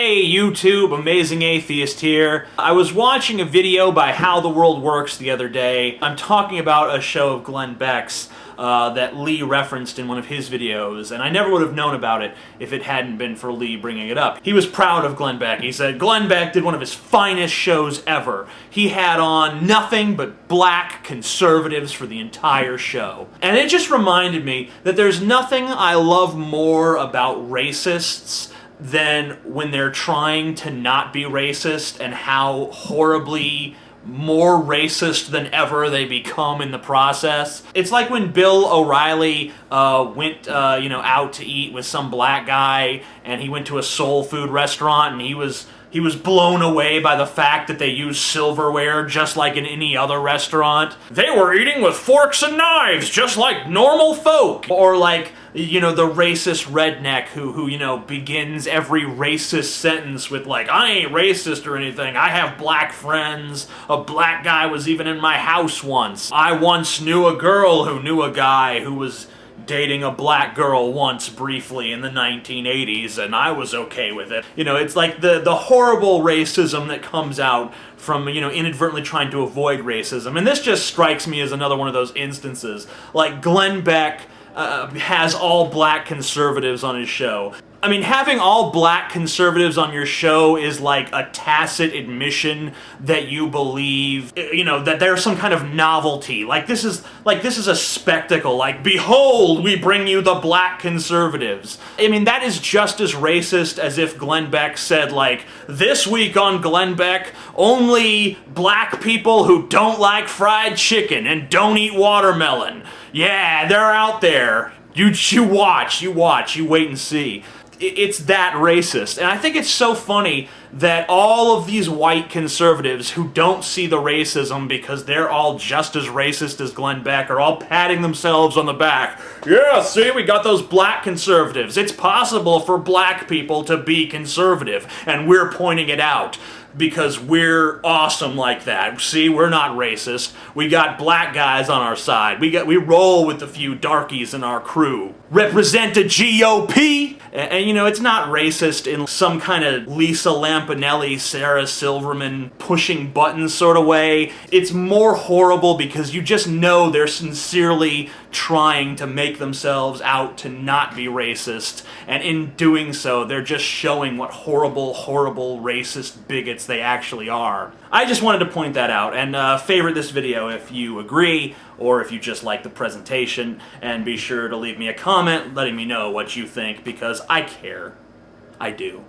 Hey YouTube, Amazing Atheist here. I was watching a video by How the World Works the other day. I'm talking about a show of Glenn Beck's that Lee referenced in one of his videos, and I never would have known about it if it hadn't been for Lee bringing it up. He was proud of Glenn Beck. He said Glenn Beck did one of his finest shows ever. He had on nothing but black conservatives for the entire show. And it just reminded me that there's nothing I love more about racists than when they're trying to not be racist and how horribly more racist than ever they become in the process. It's like when Bill O'Reilly went out to eat with some black guy, and he went to a soul food restaurant, and he was blown away by the fact that they use silverware just like in any other restaurant. They were eating with forks and knives just like normal folk. Or like, the racist redneck who begins every racist sentence with like, I ain't racist or anything, I have black friends, a black guy was even in my house once. I once knew a girl who knew a guy who was dating a black girl once briefly in the 1980s, and I was okay with it. It's like the horrible racism that comes out from, inadvertently trying to avoid racism. And this just strikes me as another one of those instances. Like, Glenn Beck has all black conservatives on his show. I mean, having all black conservatives on your show is like a tacit admission that you believe, that there's some kind of novelty. This is a spectacle. Like, behold, we bring you the black conservatives. I mean, that is just as racist as if Glenn Beck said, like, this week on Glenn Beck, only black people who don't like fried chicken and don't eat watermelon. Yeah, they're out there. You watch, you wait and see. It's that racist. And I think it's so funny that all of these white conservatives who don't see the racism because they're all just as racist as Glenn Beck are all patting themselves on the back. Yeah, see, we got those black conservatives. It's possible for black people to be conservative, and we're pointing it out because we're awesome like that. See, we're not racist. We got black guys on our side. We roll with a few darkies in our crew. Represent the GOP! And it's not racist in some kind of Lisa Lampanelli, Sarah Silverman pushing buttons sort of way. It's more horrible because you just know they're sincerely trying to make themselves out to not be racist, and in doing so, they're just showing what horrible, horrible racist bigots they actually are. I just wanted to point that out, and favorite this video if you agree, or if you just like the presentation, and be sure to leave me a comment letting me know what you think, because I care. I do.